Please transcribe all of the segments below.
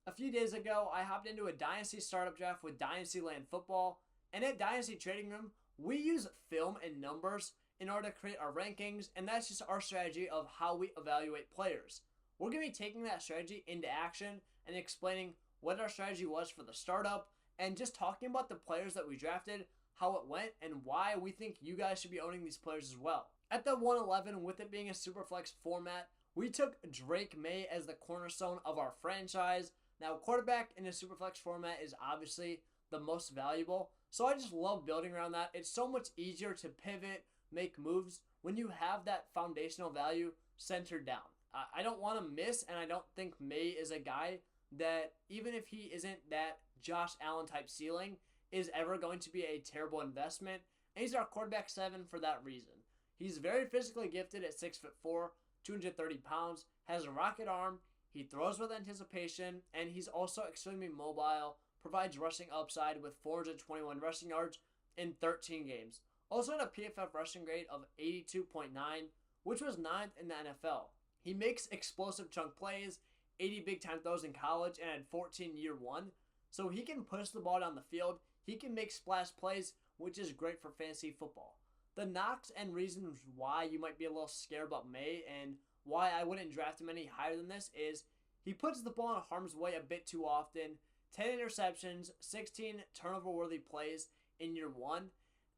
A few days ago, I hopped into a Dynasty startup draft with Dynasty Football, and at Dynasty Trading Room, we use film and numbers in order to create our rankings, and that's just our strategy of how we evaluate players. We're going to be taking that strategy into action and explaining what our strategy was for the startup, and just talking about the players that we drafted, how it went, and why we think you guys should be owning these players as well. At the 111, with it being a Superflex format, we took Drake May as the cornerstone of our franchise. Now, quarterback in a Superflex format is obviously the most valuable, so I just love building around that. It's so much easier to pivot, make moves when you have that foundational value centered down. I don't want to miss, and I don't think May is a guy that, even if he isn't that Josh Allen type ceiling, is ever going to be a terrible investment. And he's our quarterback 7 for that reason. He's very physically gifted at 6'4", 230 pounds, has a rocket arm, he throws with anticipation, and he's also extremely mobile, provides rushing upside with 421 rushing yards in 13 games. Also had a PFF rushing grade of 82.9, which was 9th in the NFL. He makes explosive chunk plays, 80 big time throws in college, and had 14 year one. So he can push the ball down the field. He can make splash plays, which is great for fantasy football. The knocks and reasons why you might be a little scared about May and why I wouldn't draft him any higher than this is he puts the ball in harm's way a bit too often. 10 interceptions, 16 turnover-worthy plays in year one,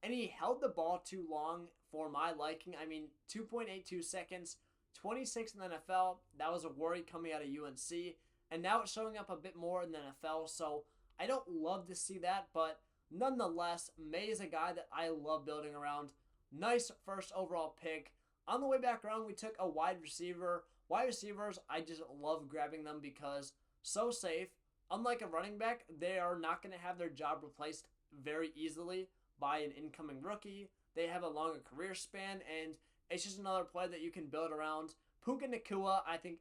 and he held the ball too long for my liking. I mean, 2.82 seconds, 26 in the NFL. That was a worry coming out of UNC, and now it's showing up a bit more in the NFL, so I don't love to see that, but nonetheless, May is a guy that I love building around. Nice first overall pick. On the way back around, we took a wide receiver. Wide receivers, I just love grabbing them because so safe. Unlike a running back, they are not going to have their job replaced very easily by an incoming rookie. They have a longer career span, and it's just another player that you can build around. Puka Nacua, I think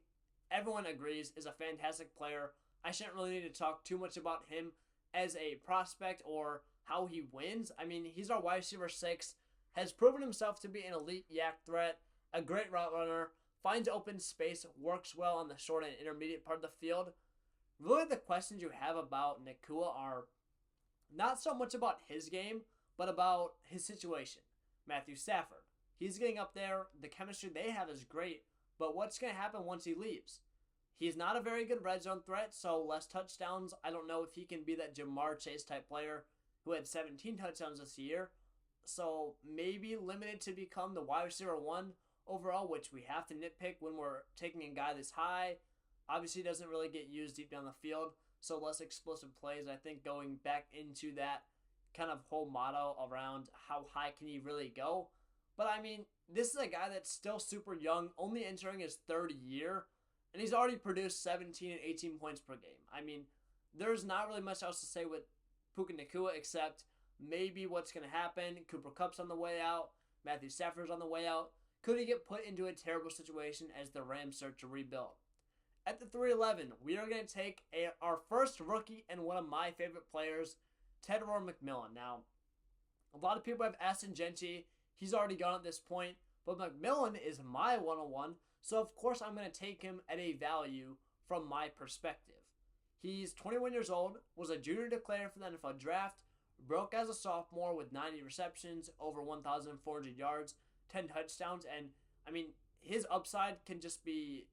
everyone agrees, is a fantastic player. I shouldn't really need to talk too much about him as a prospect or how he wins. I mean, he's our wide receiver 6, has proven himself to be an elite yak threat, a great route runner, finds open space, works well on the short and intermediate part of the field. Really, the questions you have about Nacua are not so much about his game, but about his situation. Matthew Stafford. He's getting up there. The chemistry they have is great, but what's going to happen once he leaves? He's not a very good red zone threat, so less touchdowns. I don't know if he can be that Jamar Chase type player who had 17 touchdowns this year. So maybe limited to become the wide receiver 1 overall, which we have to nitpick when we're taking a guy this high. Obviously doesn't really get used deep down the field, so less explosive plays. I think going back into that kind of whole motto around how high can he really go. But I mean, this is a guy that's still super young, only entering his third year, and he's already produced 17 and 18 points per game. I mean, there's not really much else to say with Puka Nacua except maybe what's going to happen. Cooper Kupp's on the way out. Matthew Stafford's on the way out. Could he get put into a terrible situation as the Rams start to rebuild? At the 311, we are going to take our first rookie and one of my favorite players, Tetairoa McMillan. Now, a lot of people have Aston Genty. He's already gone at this point, but McMillan is my 101, so of course I'm going to take him at a value from my perspective. He's 21 years old, was a junior declared for the NFL draft, broke as a sophomore with 90 receptions, over 1,400 yards, 10 touchdowns, and I mean, his upside can just be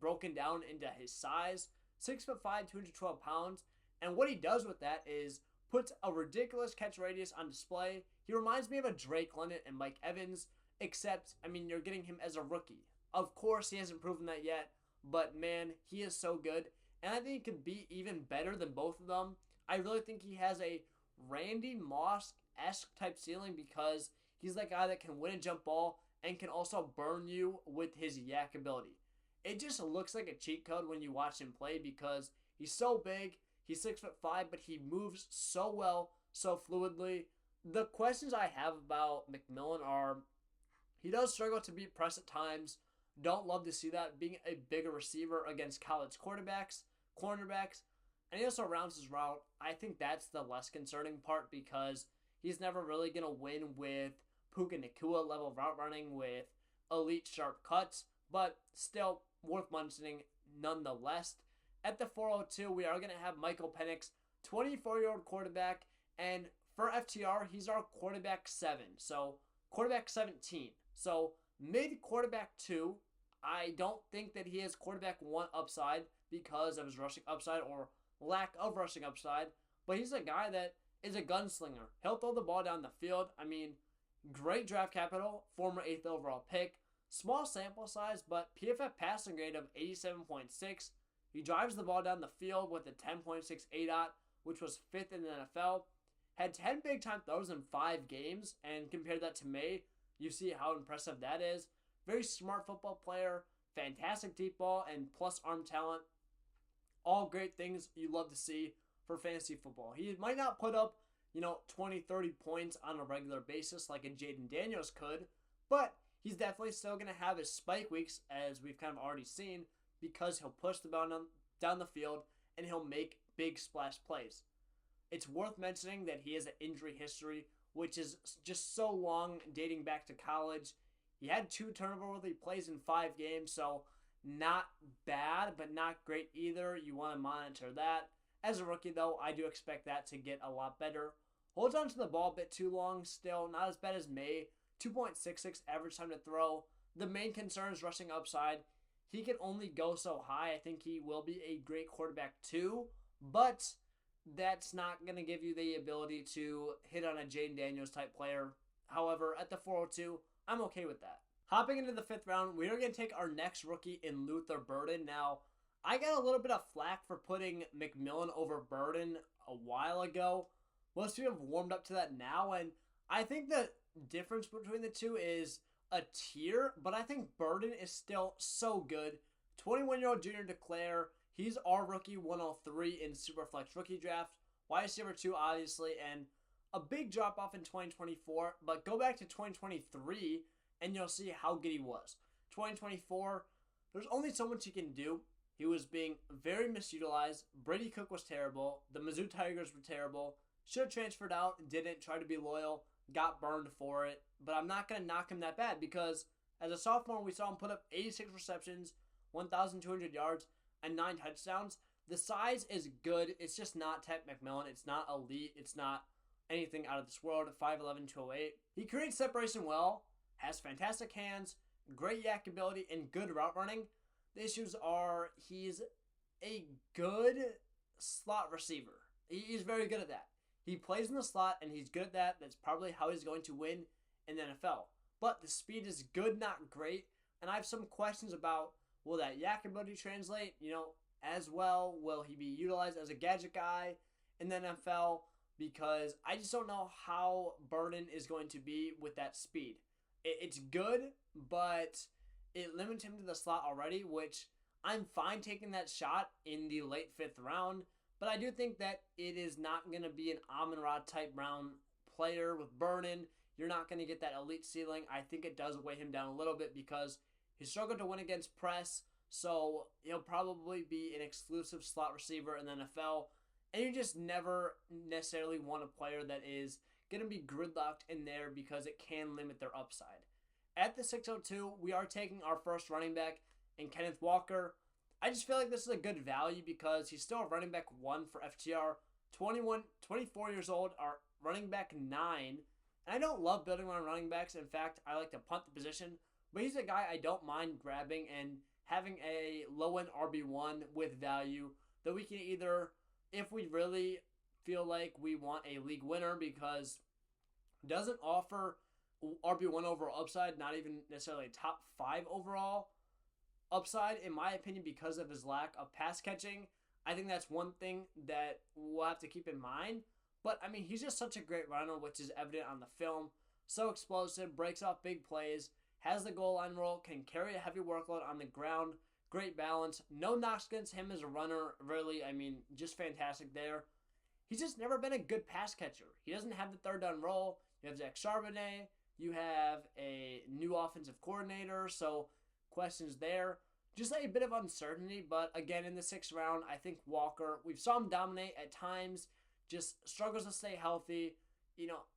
broken down into his size, 6'5", 212 pounds, and what he does with that is puts a ridiculous catch radius on display. He reminds me of a Drake London and Mike Evans, except, I mean, you're getting him as a rookie. Of course, he hasn't proven that yet, but man, he is so good, and I think he could be even better than both of them. I really think he has a Randy Moss-esque type ceiling because he's that guy that can win a jump ball and can also burn you with his yak ability. It just looks like a cheat code when you watch him play because he's so big, he's 6'5", but he moves so well, so fluidly. The questions I have about McMillan are, he does struggle to beat press at times. Don't love to see that, being a bigger receiver against college quarterbacks, cornerbacks, and he also rounds his route. I think that's the less concerning part because he's never really going to win with Puka Nacua level route running with elite sharp cuts, but still worth mentioning nonetheless. At the 402, we are going to have Michael Penix, 24-year-old quarterback, and for FTR, he's our quarterback 7, so quarterback 17. So mid quarterback 2, I don't think that he has quarterback 1 upside because of his rushing upside or lack of rushing upside, but he's a guy that is a gunslinger. He'll throw the ball down the field. I mean, great draft capital, former 8th overall pick, small sample size, but PFF passing grade of 87.6. He drives the ball down the field with a 10.6 ADOT, which was 5th in the NFL. Had 10 big-time throws in 5 games, and compare that to May, you see how impressive that is. Very smart football player, fantastic deep ball, and plus arm talent. All great things you love to see for fantasy football. He might not put up, 20, 30 points on a regular basis like a Jaden Daniels could, but he's definitely still going to have his spike weeks, as we've kind of already seen, because he'll push the ball down the field and he'll make big splash plays. It's worth mentioning that he has an injury history, which is just so long, dating back to college. He had 2 turnover-worthy plays in 5 games, so not bad, but not great either. You want to monitor that. As a rookie, though, I do expect that to get a lot better. Holds on to the ball a bit too long still, not as bad as May. 2.66 average time to throw. The main concern is rushing upside. He can only go so high. I think he will be a great quarterback too, but that's not going to give you the ability to hit on a Jaden Daniels type player. However, at the 402, I'm okay with that. Hopping into the 5th round, we are going to take our next rookie in Luther Burden. Now, I got a little bit of flack for putting McMillan over Burden a while ago. Most people have warmed up to that now, and I think the difference between the two is a tier, but I think Burden is still so good. 21-year-old junior declare. He's our rookie 103 in Superflex rookie draft. Wide receiver 2, obviously, and a big drop off in 2024. But go back to 2023, and you'll see how good he was. 2024, there's only so much he can do. He was being very misutilized. Brady Cook was terrible. The Mizzou Tigers were terrible. Should have transferred out, didn't, try to be loyal, got burned for it. But I'm not going to knock him that bad because as a sophomore, we saw him put up 86 receptions, 1,200 yards, and 9 touchdowns. The size is good. It's just not Tet McMillan. It's not elite. It's not anything out of this world. 5'11", 208. He creates separation well, has fantastic hands, great yak ability, and good route running. The issues are he's a good slot receiver. He's very good at that. He plays in the slot, and he's good at that. That's probably how he's going to win in the NFL. But the speed is good, not great. And I have some questions about, will that yak ability translate, as well? Will he be utilized as a gadget guy in the NFL? Because I just don't know how Burden is going to be with that speed. It's good, but it limits him to the slot already, which I'm fine taking that shot in the late 5th round. But I do think that it is not going to be an Amon-Ra type round player with Burden. You're not going to get that elite ceiling. I think it does weigh him down a little bit because he struggled to win against press. So he'll probably be an exclusive slot receiver in the NFL. And you just never necessarily want a player that is going to be gridlocked in there because it can limit their upside. At the 602, we are taking our first running back in Kenneth Walker. I just feel like this is a good value because he's still a running back 1 for FTR. 24 years old, our running back 9. And I don't love building on running backs. In fact, I like to punt the position. But he's a guy I don't mind grabbing and having a low-end RB1 with value that we can either, if we really feel like we want a league winner because doesn't offer RB1 overall upside, not even necessarily top 5 overall upside, in my opinion, because of his lack of pass catching. I think that's one thing that we'll have to keep in mind. But, I mean, he's just such a great runner, which is evident on the film. So explosive, breaks off big plays, has the goal line roll, can carry a heavy workload on the ground, great balance. No knocks against him as a runner, really. I mean, just fantastic there. He's just never been a good pass catcher. He doesn't have the third down role. You have Zach Charbonnet. You have a new offensive coordinator, so questions there. Just a bit of uncertainty, but again, in the 6th round, I think Walker, we've saw him dominate at times, just struggles to stay healthy.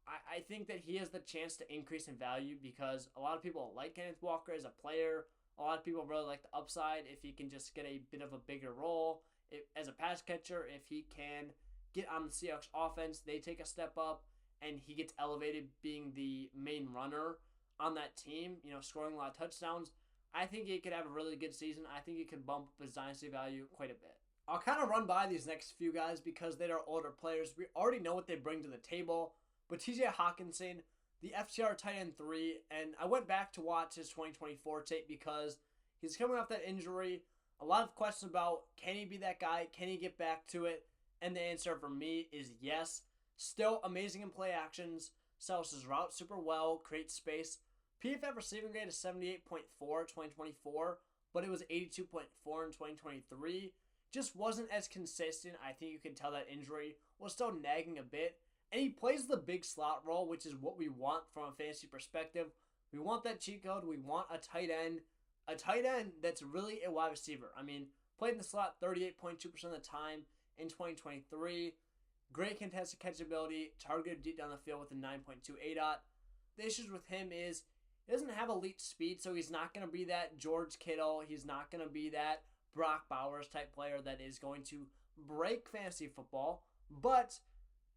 I think that he has the chance to increase in value because a lot of people like Kenneth Walker as a player. A lot of people really like the upside if he can just get a bit of a bigger role, as a pass catcher, if he can get on the Seahawks offense, they take a step up, and he gets elevated being the main runner on that team, scoring a lot of touchdowns. I think he could have a really good season. I think he could bump up his dynasty value quite a bit. I'll kind of run by these next few guys because they are older players. We already know what they bring to the table. But TJ Hockenson, the FTR tight end 3, and I went back to watch his 2024 tape because he's coming off that injury. A lot of questions about, can he be that guy? Can he get back to it? And the answer for me is yes. Still amazing in play actions. Sells his route super well. Creates space. PFF receiving grade is 78.4 2024. But it was 82.4 in 2023. Just wasn't as consistent. I think you can tell that injury was still nagging a bit. And he plays the big slot role, which is what we want from a fantasy perspective. We want that cheat code. We want a tight end. A tight end that's really a wide receiver. I mean, played in the slot 38.2% of the time in 2023. Great contested catchability. Targeted deep down the field with a 9.2 ADOT. The issues with him is he doesn't have elite speed, so he's not going to be that George Kittle. He's not going to be that Brock Bowers type player that is going to break fantasy football. But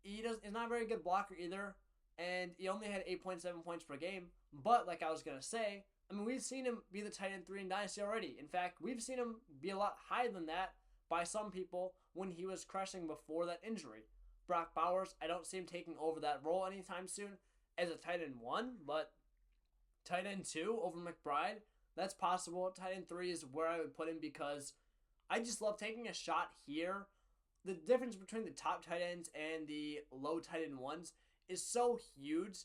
he's not a very good blocker either. And he only had 8.7 points per game. But like I was going to say, I mean, we've seen him be the tight end 3 in Dynasty already. In fact, we've seen him be a lot higher than that by some people when he was crushing before that injury. Brock Bowers, I don't see him taking over that role anytime soon as a tight end 1, but tight end 2 over McBride, that's possible. Tight end 3 is where I would put him because I just love taking a shot here. The difference between the top tight ends and the low tight end 1s is so huge.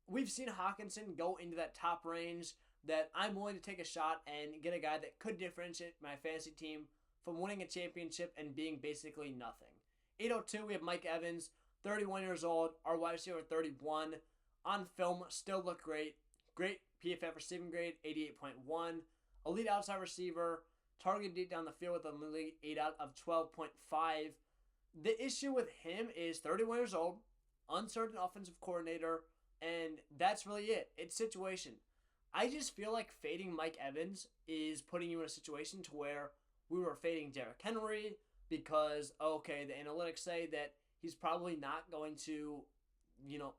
We've seen Hockenson go into that top range that I'm willing to take a shot and get a guy that could differentiate my fantasy team from winning a championship and being basically nothing. 802, we have Mike Evans, 31 years old, our wide receiver 31. On film, still look great. Great PFF receiving grade, 88.1. Elite outside receiver, targeted deep down the field with an elite 8 out of 12.5. The issue with him is 31 years old, uncertain offensive coordinator, and that's really it. It's situation. I just feel like fading Mike Evans is putting you in a situation to where we were fading Derrick Henry because, okay, the analytics say that he's probably not going to,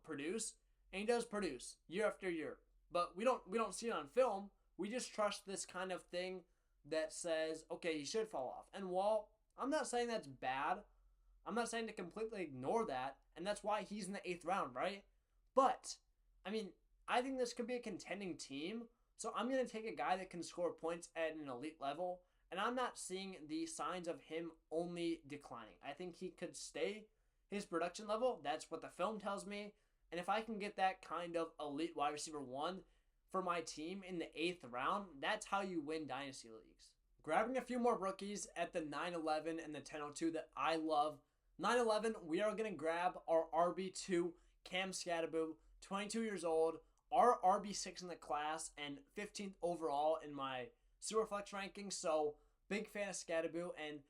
produce, and he does produce year after year. But we don't see it on film. We just trust this kind of thing that says, okay, he should fall off. And while I'm not saying that's bad, I'm not saying to completely ignore that, and that's why he's in the 8th round, right? But, I mean, I think this could be a contending team, so I'm going to take a guy that can score points at an elite level, and I'm not seeing the signs of him only declining. I think he could stay his production level. That's what the film tells me. And if I can get that kind of elite wide receiver 1 for my team in the 8th round, that's how you win Dynasty Leagues. Grabbing a few more rookies at the 9-11 and the 10-02 that I love. 9-11, we are going to grab our RB2, Cam Scaboo, 22 years old, our RB6 in the class, and 15th overall in my Superflex ranking. So, big fan of Scaboo, and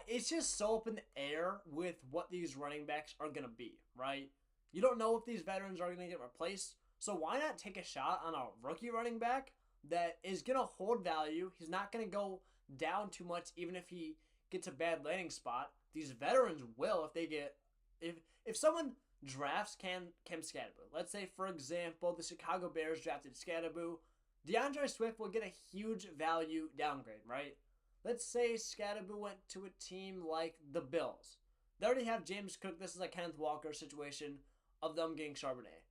it's just so up in the air with what these running backs are going to be, right? You don't know if these veterans are going to get replaced, so why not take a shot on a rookie running back that is going to hold value? He's not going to go down too much even if he gets a bad landing spot. These veterans will if they get... If someone drafts Cam Scaboo, let's say, for example, the Chicago Bears drafted Scaboo, DeAndre Swift will get a huge value downgrade, right? Let's say Scaboo went to a team like the Bills. They already have James Cook. This is a Kenneth Walker situation of them getting Charbonnet.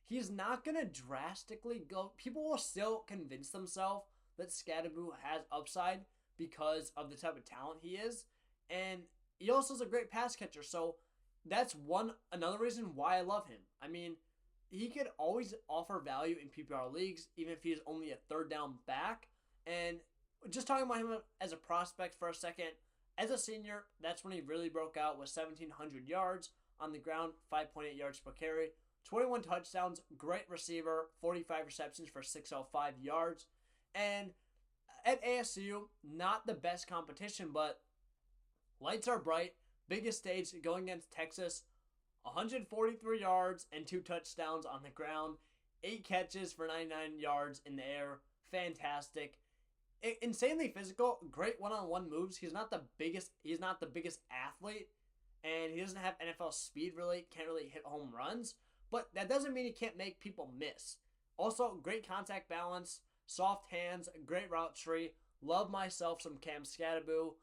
He's not going to drastically go... People will still convince themselves that Scaboo has upside because of the type of talent he is. And he also is a great pass catcher. So that's another reason why I love him. I mean, he could always offer value in PPR leagues, even if he's only a 3rd down back. And just talking about him as a prospect for a second, as a senior, that's when he really broke out with 1,700 yards on the ground, 5.8 yards per carry, 21 touchdowns, great receiver, 45 receptions for 605 yards. And at ASU, not the best competition, but lights are bright. Biggest stage going against Texas, 143 yards and 2 touchdowns on the ground, 8 catches for 99 yards in the air. Fantastic. Insanely physical, great one-on-one moves. He's not the biggest athlete, and he doesn't have NFL speed really, can't really hit home runs, but that doesn't mean he can't make people miss. Also, great contact balance, soft hands, great route tree. Love myself some Cam Scaboo.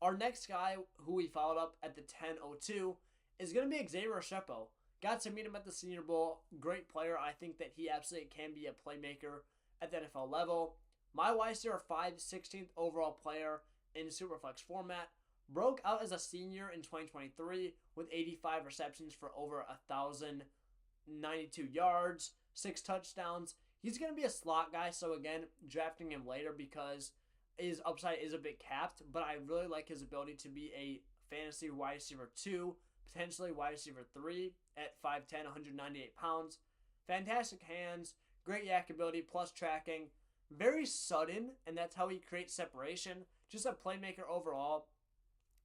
Our next guy, who we followed up at the 10:02, is going to be Xavier Restrepo. Got to meet him at the Senior Bowl. Great player. I think that he absolutely can be a playmaker at the NFL level. My wide receiver 5, 16th overall player in Superflex format. Broke out as a senior in 2023 with 85 receptions for over 1,092 yards, 6 touchdowns. He's going to be a slot guy, so again, drafting him later because his upside is a bit capped, but I really like his ability to be a fantasy wide receiver 2, potentially wide receiver 3 at 5'10", 198 pounds. Fantastic hands, great yak ability, plus tracking. Very sudden, and that's how he creates separation. Just a playmaker overall.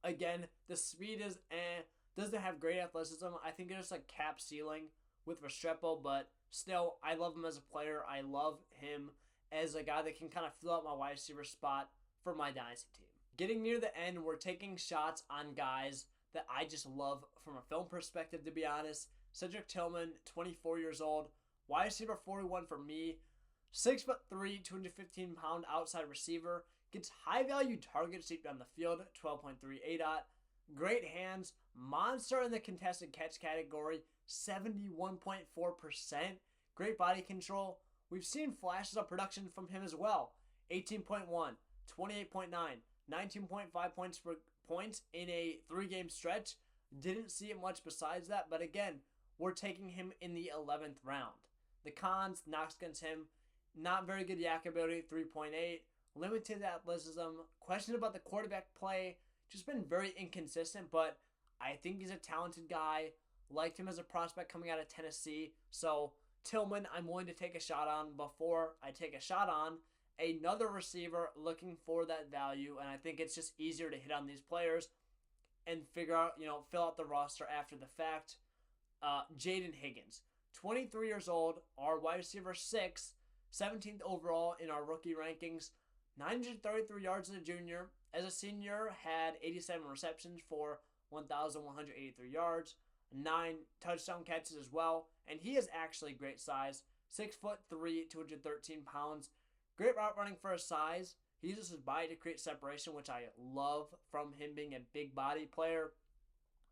Again, the speed is doesn't have great athleticism. I think there's a cap ceiling with Restrepo, but still, I love him as a player. I love him as a guy that can kind of fill out my wide receiver spot for my dynasty team. Getting near the end, we're taking shots on guys that I just love from a film perspective, to be honest. Cedric Tillman, 24 years old, wide receiver 41 for me, 6'3", 215-pound outside receiver, gets high-value targets deep down the field, 12.3 ADOT, great hands, monster in the contested catch category, 71.4%, great body control. We've seen flashes of production from him as well, 18.1, 28.9, 19.5 points in a 3-game stretch. Didn't see it much besides that, but again, we're taking him in the 11th round. The cons, knocks against him, not very good yak ability, 3.8, limited athleticism, question about the quarterback play, just been very inconsistent, but I think he's a talented guy. Liked him as a prospect coming out of Tennessee, so Tillman I'm willing to take a shot on before I take a shot on another receiver looking for that value, and I think it's just easier to hit on these players and figure out, fill out the roster after the fact. Jaden Higgins, 23 years old, our wide receiver 6, 17th overall in our rookie rankings, 933 yards as a junior. As a senior, had 87 receptions for 1,183 yards, 9 touchdown catches as well, and he is actually great size, 6'3", 213 pounds. Great route running for his size. He uses his body to create separation, which I love from him being a big body player.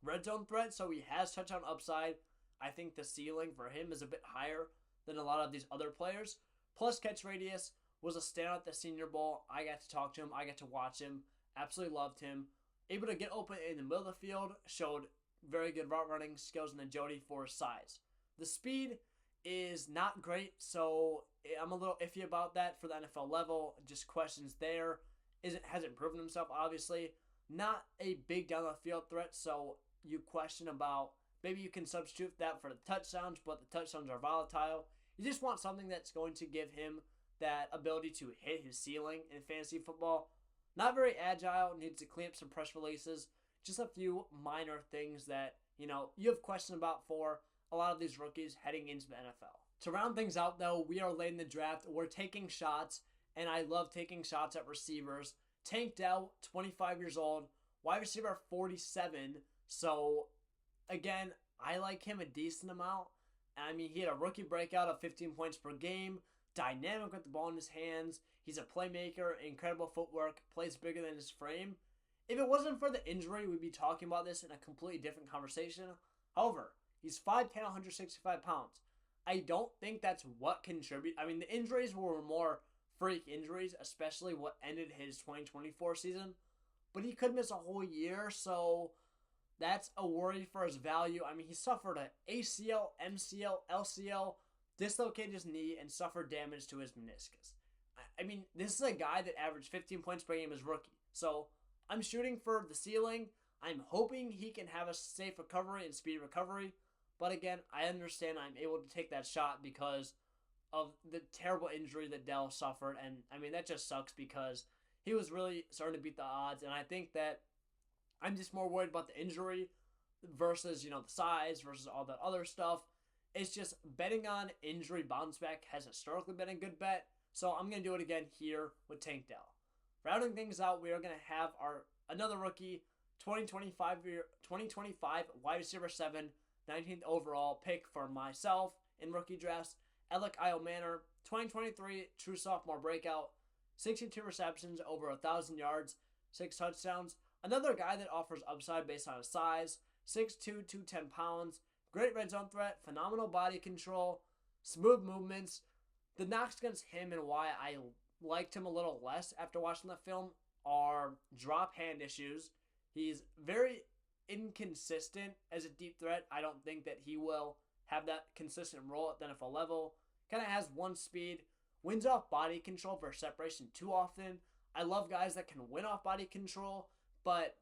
Red zone threat, so he has touchdown upside. I think the ceiling for him is a bit higher than a lot of these other players. Plus catch radius, was a standout at the Senior Bowl. I got to talk to him. I got to watch him. Absolutely loved him. Able to get open in the middle of the field. Showed very good route running skills and agility for his size. The speed is not great, so I'm a little iffy about that for the NFL level. Just questions there. Hasn't proven himself, obviously. Not a big down the field threat, so you question about maybe you can substitute that for the touchdowns, but the touchdowns are volatile. You just want something that's going to give him that ability to hit his ceiling in fantasy football. Not very agile, needs to clean up some press releases. Just a few minor things that, you have questions about for a lot of these rookies heading into the NFL. To round things out, though, we are late in the draft. We're taking shots, and I love taking shots at receivers. Tank Dell, 25 years old, wide receiver 47. So, again, I like him a decent amount. I mean, he had a rookie breakout of 15 points per game, dynamic with the ball in his hands. He's a playmaker, incredible footwork, plays bigger than his frame. If it wasn't for the injury, we'd be talking about this in a completely different conversation. However, he's 5'10", 165 pounds. I don't think that's what contributed. I mean, the injuries were more freak injuries, especially what ended his 2024 season. But he could miss a whole year, so that's a worry for his value. I mean, he suffered an ACL, MCL, LCL, dislocated his knee, and suffered damage to his meniscus. I mean, this is a guy that averaged 15 points per game as rookie. So I'm shooting for the ceiling. I'm hoping he can have a safe recovery and speed recovery. But again, I understand I'm able to take that shot because of the terrible injury that Dell suffered. And I mean, that just sucks because he was really starting to beat the odds. And I think that I'm just more worried about the injury versus, the size versus all that other stuff. It's just betting on injury bounce back has historically been a good bet. So I'm going to do it again here with Tank Dell. Rounding things out, we are going to have our another rookie 2025 wide receiver 7, 19th overall pick for myself in rookie drafts. Alec Manor, 2023 true sophomore breakout, 62 receptions, over 1,000 yards, 6 touchdowns. Another guy that offers upside based on his size, 6'2", 210 pounds, great red zone threat, phenomenal body control, smooth movements. The knocks against him and why I liked him a little less after watching the film are drop hand issues. He's very inconsistent as a deep threat. I don't think that he will have that consistent role at the NFL level. Kind of has one speed, wins off body control for separation too often. I love guys that can win off body control, but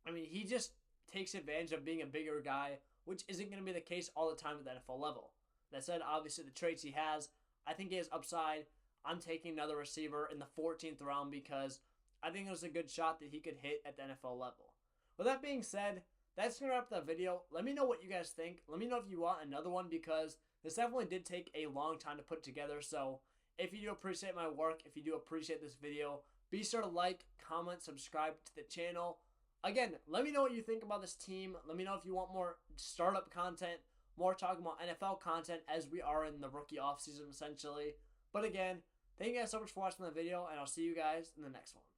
I mean, he just takes advantage of being a bigger guy, which isn't going to be the case all the time at the NFL level. That said, obviously the traits he has, I think he has upside. I'm taking another receiver in the 14th round because I think there's a good shot that he could hit at the NFL level. With that being said, that's going to wrap up the video. Let me know what you guys think. Let me know if you want another one because this definitely did take a long time to put together. So if you do appreciate my work, if you do appreciate this video, be sure to like, comment, subscribe to the channel. Again, let me know what you think about this team. Let me know if you want more startup content, more talking about NFL content as we are in the rookie offseason essentially. But again, thank you guys so much for watching the video, and I'll see you guys in the next one.